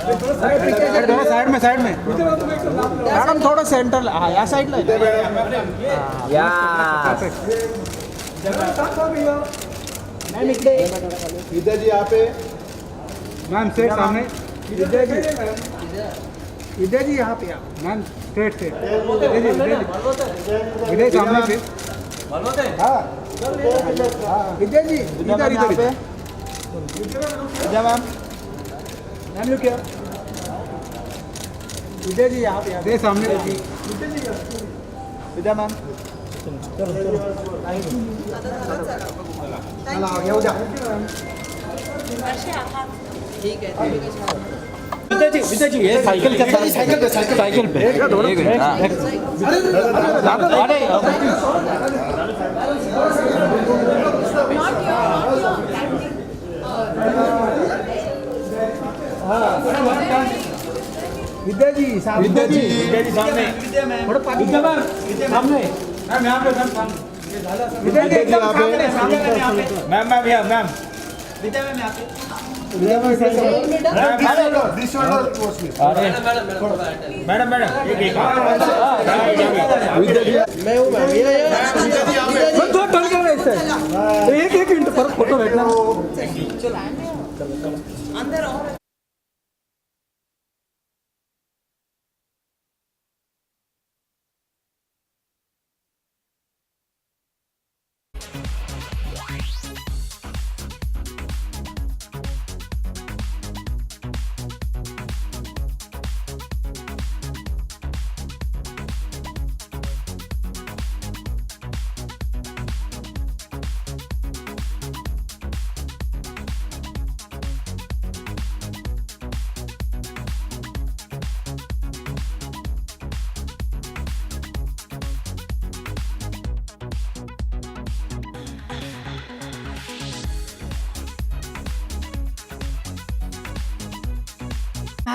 Side में madam थोड़ा centre, हाँ या साइड ला मैम इकडे विद्या जी यहाँ पे मैम सेट सामने विद्या जी यहाँ पे मैम स्ट्रेट विद्या सामने पे हाँ विद्या जी इधर पे विद्या मैम लुक क्या विद्या जी यहाँ पे सामने विद्या मैम ठीक है विद्या जी ये साइकिल पे विद्या जी सामने विद्या मैम सामने मैम यहाँ पे मैम सामने विद्या जी यहाँ पे मैम मैम विद्या मैम यहाँ पे मैडम मैं हूँ एक मिनट पर फोटो बैठना अंदर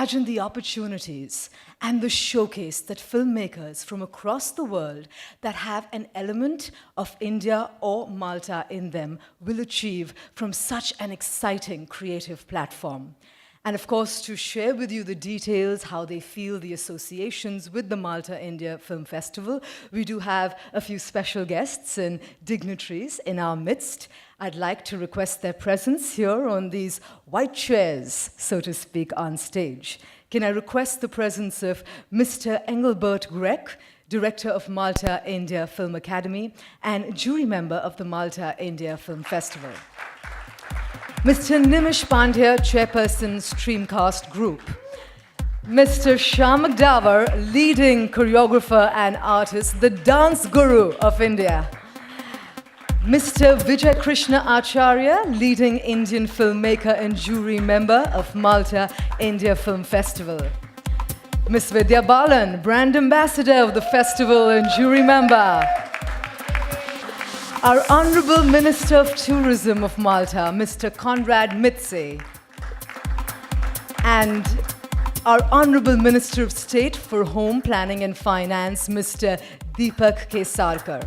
Imagine the opportunities and the showcase that filmmakers from across the world that have an element of India or Malta in them will achieve from such an exciting creative platform. And of course, to share with you the details, how they feel the associations with the Malta India Film Festival, we do have a few special guests and dignitaries in our midst. I'd like to request their presence here on these white chairs, so to speak, on stage. Can I request the presence of Mr. Engelbert Grech, Director of Malta India Film Academy and jury member of the Malta India Film Festival. Mr. Nimish Pandya, Chairperson, Streamcast Group. Mr. Shyam Davar, leading choreographer and artist, the dance guru of India. Mr. Vijay Krishna Acharya, leading Indian filmmaker and jury member of Malta India Film Festival. Ms. Vidya Balan, brand ambassador of the festival and jury member. Our Honorable Minister of Tourism of Malta, Mr. Conrad Mitze. And our Honorable Minister of State for Home Planning and Finance, Mr. Deepak Kesarkar.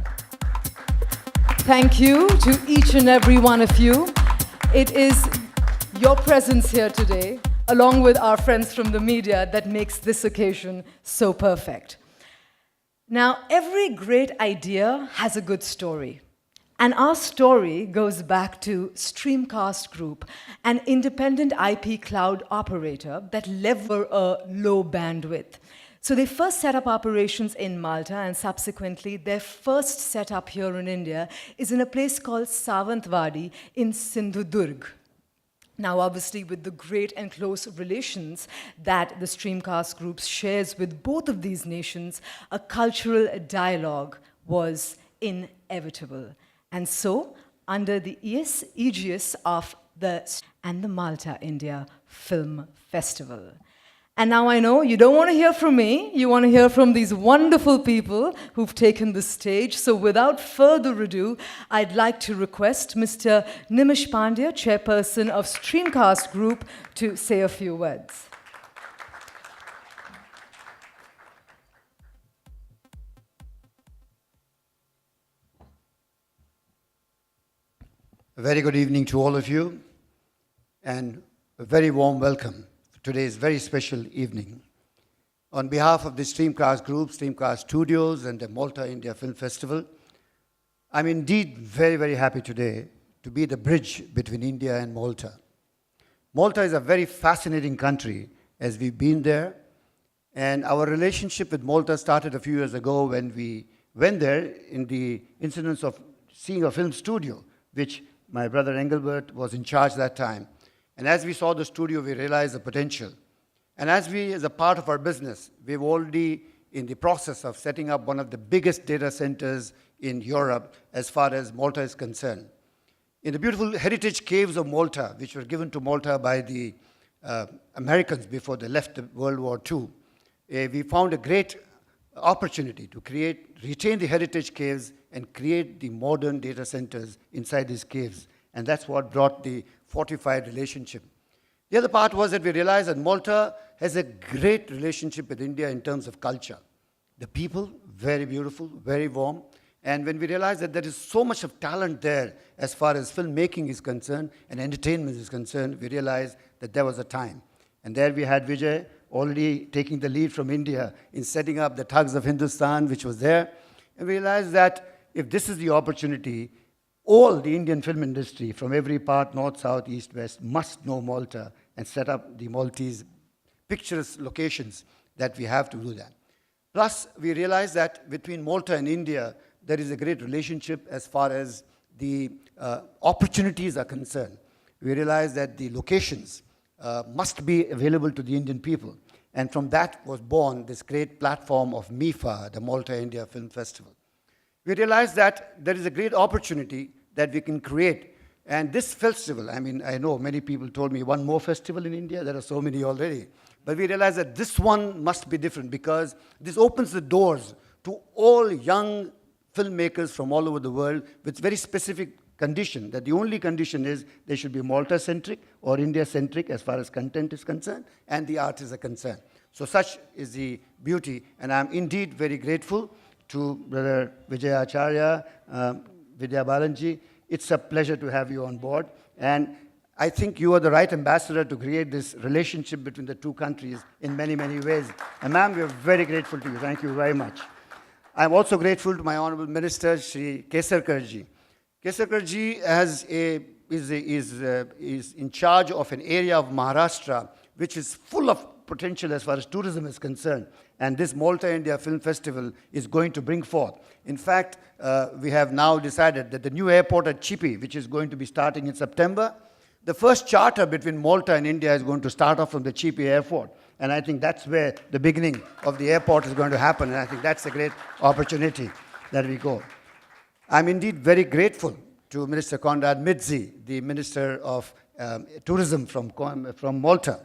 Thank you to each and every one of you. It is your presence here today, along with our friends from the media, that makes this occasion so perfect. Now, every great idea has a good story. And our story goes back to Streamcast Group, an independent IP cloud operator that leveraged a low bandwidth. So they first set up operations in Malta, and subsequently their first setup here in India is in a place called Savantwadi in Sindhudurg. Now, obviously, with the great and close relations that the Streamcast Group shares with both of these nations, a cultural dialogue was inevitable. And so, under the aegis of the Malta India Film Festival. And now I know you don't want to hear from me, you want to hear from these wonderful people who've taken the stage. So without further ado, I'd like to request Mr. Nimish Pandya, Chairperson of Streamcast Group, to say a few words. A very good evening to all of you, and a very warm welcome today's very special evening. On behalf of the Streamcast Group, Streamcast Studios, and the Malta India Film Festival, I'm indeed very, very happy today to be the bridge between India and Malta. Malta is a very fascinating country, as we've been there, and our relationship with Malta started a few years ago when we went there in the incidents of seeing a film studio, which my brother Engelbert was in charge that time. And as we saw the studio, we realized the potential. And as a part of our business, we've already in the process of setting up one of the biggest data centers in Europe as far as Malta is concerned. In the beautiful heritage caves of Malta, which were given to Malta by the Americans before they left World War II, we found a great opportunity to retain the heritage caves and create the modern data centers inside these caves. And that's what brought the fortified relationship. The other part was that we realized that Malta has a great relationship with India in terms of culture. The people, very beautiful, very warm. And when we realized that there is so much of talent there as far as filmmaking is concerned and entertainment is concerned, we realized that there was a time. And there we had Vidya already taking the lead from India in setting up the Thugs of Hindustan, which was there. And we realized that if this is the opportunity, all the Indian film industry from every part, north, south, east, west, must know Malta and set up the Maltese picturesque locations that we have to do that. Plus, we realized that between Malta and India, there is a great relationship as far as the opportunities are concerned. We realized that the locations must be available to the Indian people. And from that was born this great platform of MIFA, the Malta India Film Festival. We realized that there is a great opportunity that we can create. And this festival, I mean, I know many people told me one more festival in India, there are so many already. But we realized that this one must be different because this opens the doors to all young filmmakers from all over the world with very specific condition, that the only condition is they should be Malta-centric or India-centric as far as content is concerned and the artists are concerned. So such is the beauty, and I'm indeed very grateful to Brother Vijay Acharya, Vidya Balanji. It's a pleasure to have you on board, and I think you are the right ambassador to create this relationship between the two countries in many, many ways. And ma'am, we are very grateful to you. Thank you very much. I'm also grateful to my Honorable Minister, Shri Kesarkarji. Kesarkarji is in charge of an area of Maharashtra which is full of potential as far as tourism is concerned. And this Malta India Film Festival is going to bring forth. In fact, we have now decided that the new airport at Chipi, which is going to be starting in September, the first charter between Malta and India is going to start off from the Chipi airport. And I think that's where the beginning of the airport is going to happen. And I think that's a great opportunity that we go. I'm indeed very grateful to Minister Konrad Midzi, the Minister of Tourism from Malta.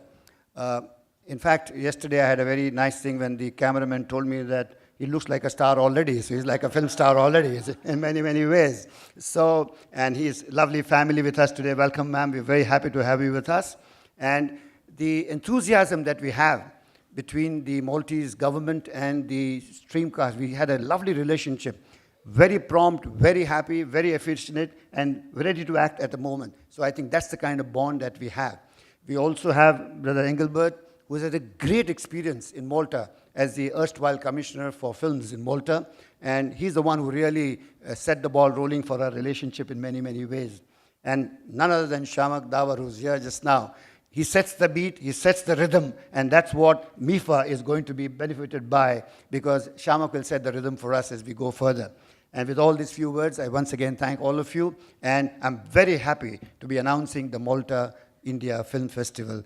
In fact, yesterday I had a very nice thing when the cameraman told me that he looks like a star already. So he's like a film star already in many, many ways. So, and he's lovely family with us today. Welcome, ma'am. We're very happy to have you with us. And the enthusiasm that we have between the Maltese government and the Streamcast, we had a lovely relationship. Very prompt, very happy, very affectionate, and ready to act at the moment. So I think that's the kind of bond that we have. We also have Brother Engelbert, who has had a great experience in Malta as the erstwhile commissioner for films in Malta. And he's the one who really set the ball rolling for our relationship in many, many ways. And none other than Shamak Dawar, who's here just now. He sets the beat, he sets the rhythm, and that's what MIFA is going to be benefited by, because Shamak will set the rhythm for us as we go further. And with all these few words, I once again thank all of you, and I'm very happy to be announcing the Malta India Film Festival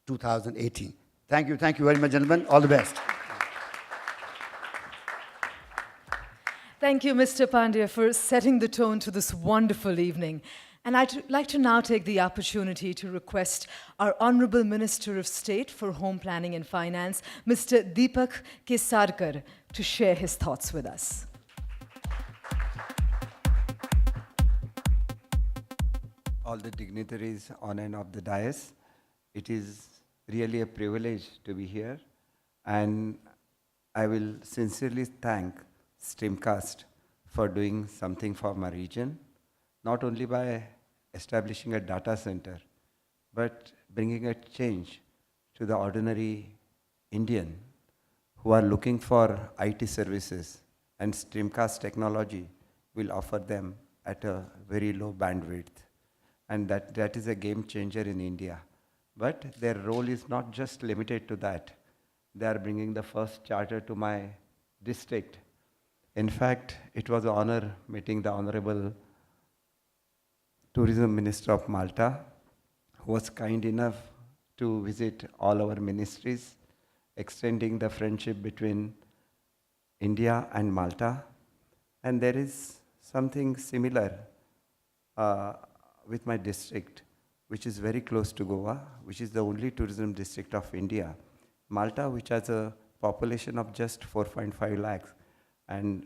2018. Thank you very much, gentlemen. All the best. Thank you, Mr. Pandya, for setting the tone to this wonderful evening. And I'd like to now take the opportunity to request our Honorable Minister of State for Home Planning and Finance, Mr. Deepak Kesarkar, to share his thoughts with us. All the dignitaries on and off the dais, it is really a privilege to be here, and I will sincerely thank Streamcast for doing something for my region, not only by establishing a data center, but bringing a change to the ordinary Indian who are looking for IT services, and Streamcast technology will offer them at a very low bandwidth. And that is a game changer in India. But their role is not just limited to that. They are bringing the first charter to my district. In fact, it was an honor meeting the Honorable Tourism Minister of Malta, who was kind enough to visit all our ministries, extending the friendship between India and Malta. And there is something similar with my district, which is very close to Goa, which is the only tourism district of India. Malta, which has a population of just 4.5 lakhs and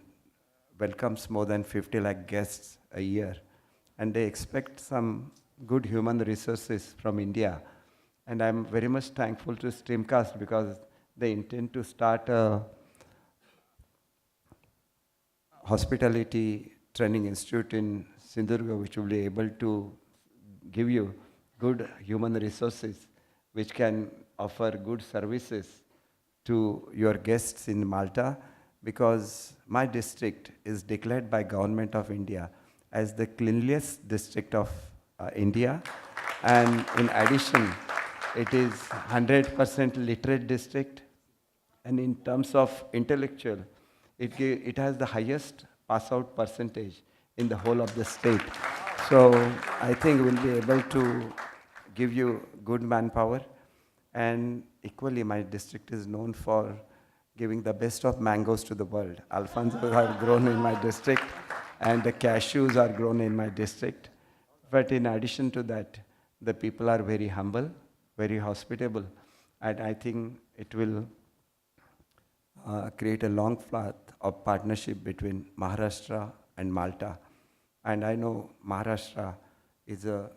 welcomes more than 50 lakh guests a year. And they expect some good human resources from India. And I'm very much thankful to Streamcast because they intend to start a hospitality training institute in Sindhurga, which will be able to give you good human resources, which can offer good services to your guests in Malta, because my district is declared by Government of India as the cleanliest district of India. And in addition, it is 100% literate district. And in terms of intellectual, it has the highest pass-out percentage in the whole of the state. So I think we'll be able to give you good manpower. And equally, my district is known for giving the best of mangoes to the world. Alfonsos are grown in my district, and the cashews are grown in my district. But in addition to that, the people are very humble, very hospitable, and I think it will create a long path of partnership between Maharashtra and Malta. And I know Maharashtra is the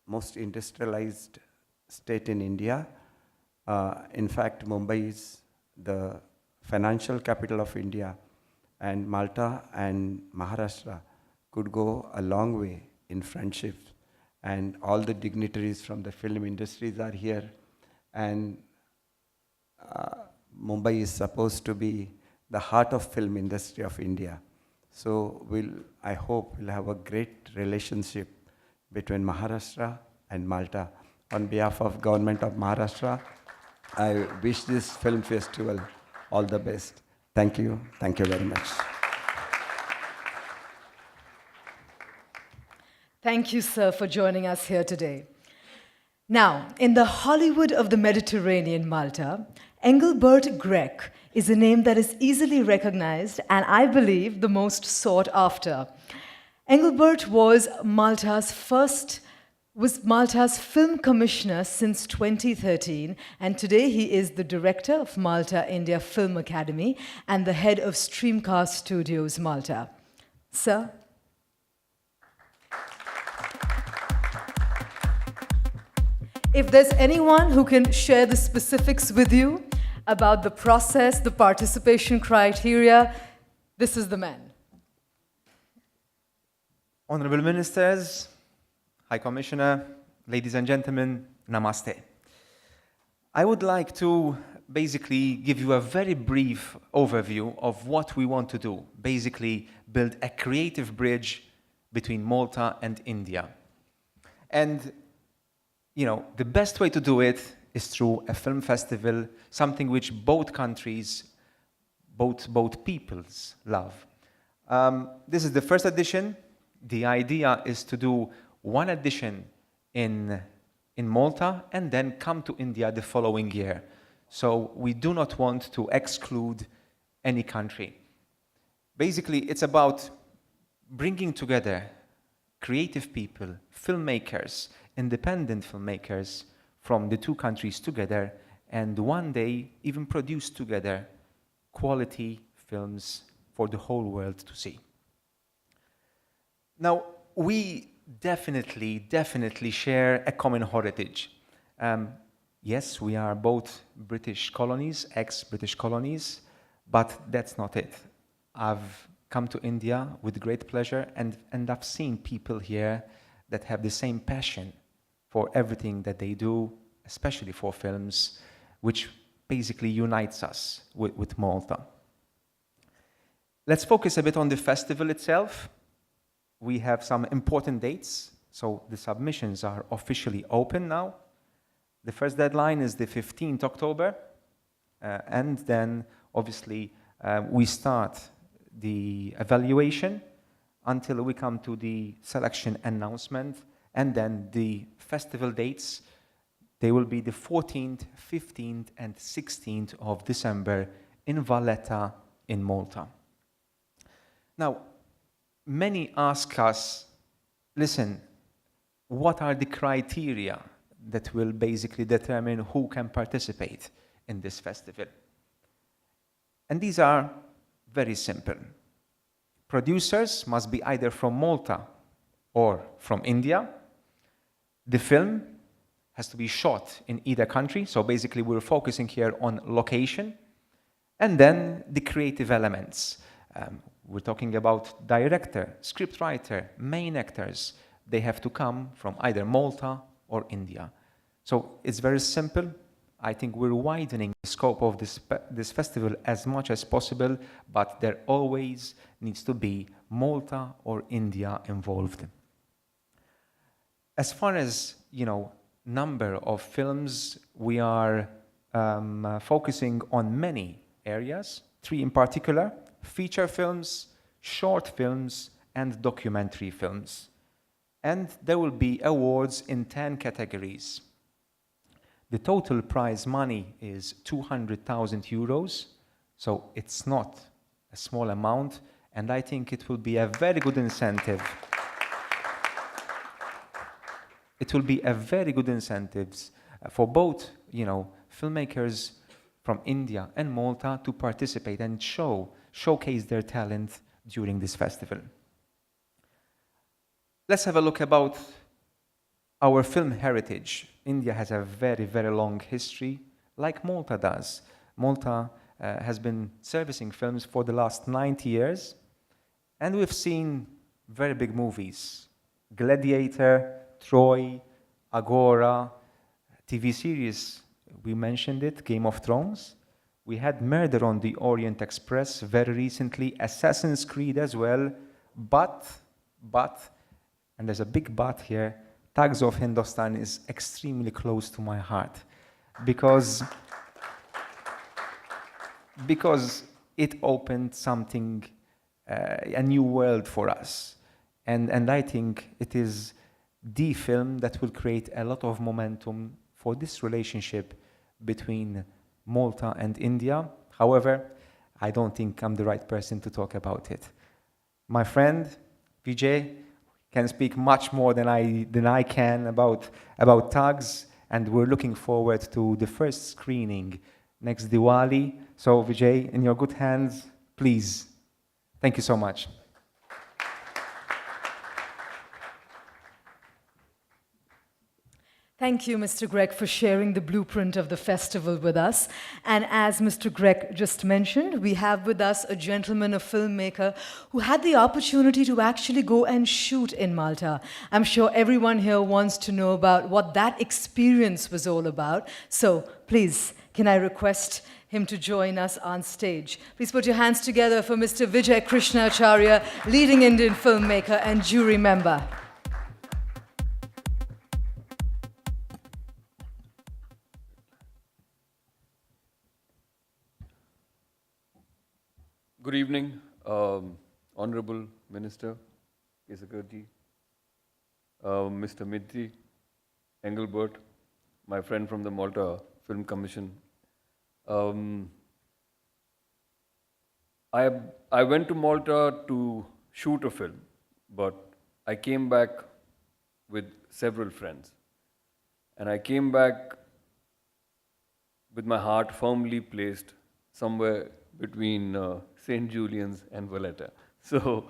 most industrialized state in India. In fact, Mumbai is the financial capital of India, and Malta and Maharashtra could go a long way in friendship. And all the dignitaries from the film industries are here. And Mumbai is supposed to be the heart of film industry of India. So I hope we'll have a great relationship between Maharashtra and Malta. On behalf of Government of Maharashtra, I wish this film festival all the best. Thank you. Thank you very much. Thank you, sir, for joining us here today. Now, in the Hollywood of the Mediterranean, Malta, Engelbert Grech is a name that is easily recognized and, I believe, the most sought after. Engelbert was Malta's film commissioner since 2013, and today he is the director of Malta India Film Academy and the head of Streamcast Studios Malta. Sir? If there's anyone who can share the specifics with you about the process, the participation criteria, this is the man. Honorable Ministers, High Commissioner, ladies and gentlemen, Namaste. I would like to basically give you a very brief overview of what we want to do. Basically, build a creative bridge between Malta and India. And the best way to do it is through a film festival, something which both countries, both peoples love. This is the first edition. The idea is to do one edition in Malta and then come to India the following year. So we do not want to exclude any country. Basically, it's about bringing together creative people, filmmakers, independent filmmakers from the two countries together, and one day even produce together quality films for the whole world to see. Now, we definitely share a common heritage. Yes, we are both British colonies, ex-British colonies, but that's not it. I've come to India with great pleasure, and I've seen people here that have the same passion for everything that they do, especially for films. which basically unites us with Malta. Let's focus a bit on the festival itself. We have some important dates, so the submissions are officially open now. The first deadline is the 15th October, and then obviously we start the evaluation until we come to the selection announcement, and then the festival dates, they will be the 14th, 15th, and 16th of December in Valletta in Malta. Now, many ask us, listen, what are the criteria that will basically determine who can participate in this festival? And these are very simple. Producers must be either from Malta or from India. The film has to be shot in either country, so basically we're focusing here on location. And then the creative elements. We're talking about director, scriptwriter, main actors. They have to come from either Malta or India. So it's very simple. I think we're widening the scope of this festival as much as possible, but there always needs to be Malta or India involved. As far as, number of films, we are focusing on many areas, 3 in particular: feature films, short films, and documentary films. And there will be awards in 10 categories. The total prize money is 200,000 euros, so it's not a small amount, and I think it will be a very good incentive. It will be a very good incentive for both, filmmakers from India and Malta to participate and showcase their talent during this festival. Let's have a look about our film heritage. India has a very, very long history, like Malta does. Malta has been servicing films for the last 90 years, and we've seen very big movies: Gladiator, Troy, Agora, TV series, we mentioned it, Game of Thrones. We had Murder on the Orient Express very recently, Assassin's Creed as well, but, and there's a big but here, Tags of Hindustan is extremely close to my heart because it opened something, a new world for us. And I think it is the film that will create a lot of momentum for this relationship between Malta and India. However, I don't think I'm the right person to talk about it. My friend, Vijay, can speak much more than I can about Tags, and we're looking forward to the first screening next Diwali. So Vijay, in your good hands, please. Thank you so much. Thank you, Mr. Greg, for sharing the blueprint of the festival with us. And as Mr. Greg just mentioned, we have with us a gentleman, a filmmaker, who had the opportunity to actually go and shoot in Malta. I'm sure everyone here wants to know about what that experience was all about. So please, can I request him to join us on stage? Please put your hands together for Mr. Vijay Krishnacharya, leading Indian filmmaker and jury member. Good evening, Honorable Minister Kesakarji, Mr. Midri, Engelbert, my friend from the Malta Film Commission. I went to Malta to shoot a film, but I came back with several friends. And I came back with my heart firmly placed somewhere between St. Julian's and Valletta. So,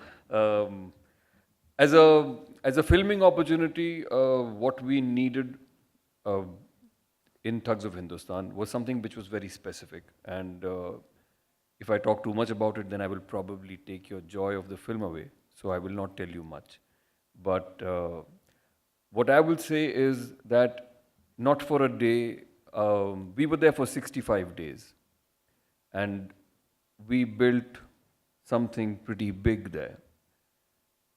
as a filming opportunity, what we needed in Tugs of Hindustan was something which was very specific. And if I talk too much about it, then I will probably take your joy of the film away. So I will not tell you much. But what I will say is that not for a day we were there for 65 days. And we built something pretty big there.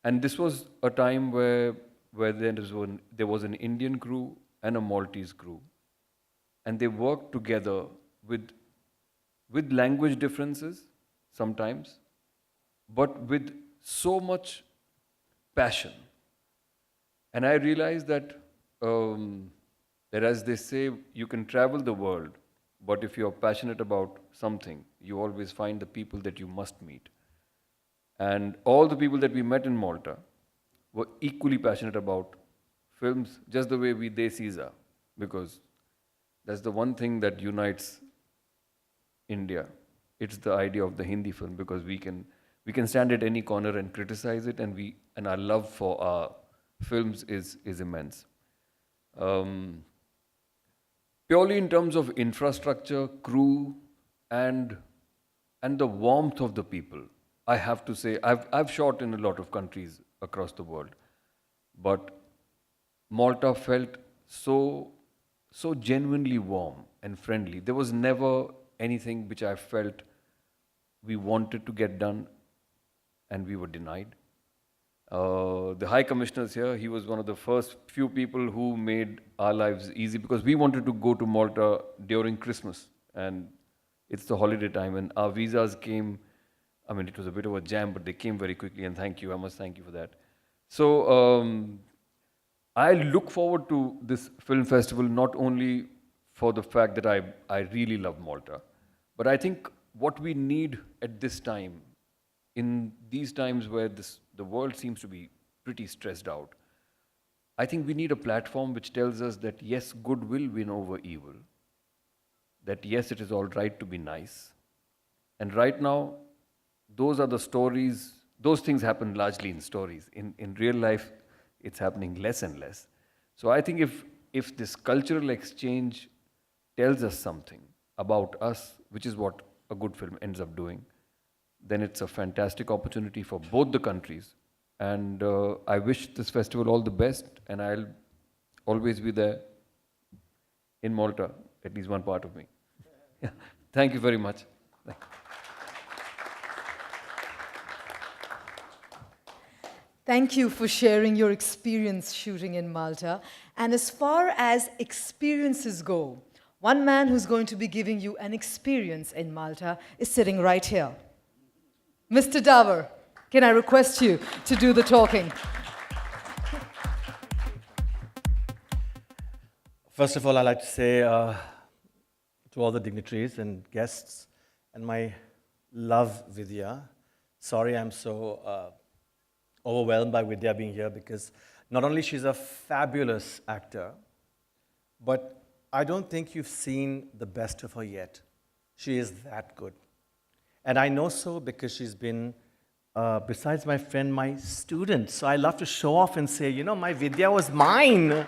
And this was a time where there was an Indian crew and a Maltese crew. And they worked together with language differences sometimes, but with so much passion. And I realized that as they say, you can travel the world, but if you're passionate about something, you always find the people that you must meet. And all the people that we met in Malta were equally passionate about films, just the way they Caesar, because that's the one thing that unites India. It's the idea of the Hindi film, because we can stand at any corner and criticize it, and our love for our films is immense. Purely in terms of infrastructure, crew, and the warmth of the people, I have to say, I've shot in a lot of countries across the world, but Malta felt so genuinely warm and friendly. There was never anything which I felt we wanted to get done and we were denied. The High Commissioner's here. He was one of the first few people who made our lives easy, because we wanted to go to Malta during Christmas, and it's the holiday time, and our visas came. I mean, it was a bit of a jam, but they came very quickly, and thank you. I must thank you for that. So I look forward to this film festival not only for the fact that I really love Malta, but I think what we need at this time, in these times where the world seems to be pretty stressed out, I think we need a platform which tells us that yes, good will win over evil. That yes, it is all right to be nice. And right now, those are the stories, those things happen largely in stories. In real life, it's happening less and less. So I think if this cultural exchange tells us something about us, which is what a good film ends up doing, then it's a fantastic opportunity for both the countries. And I wish this festival all the best, and I'll always be there in Malta, at least one part of me. Yeah. Thank you very much. Thank you for sharing your experience shooting in Malta. And as far as experiences go, one man who's going to be giving you an experience in Malta is sitting right here. Mr. Davar, can I request you to do the talking? First of all, I'd like to say to all the dignitaries and guests, and my love, Vidya. Sorry I'm so overwhelmed by Vidya being here, because not only she's a fabulous actor, but I don't think you've seen the best of her yet. She is that good. And I know so because she's been, besides my friend, my student. So I love to show off and say, you know, my Vidya was mine.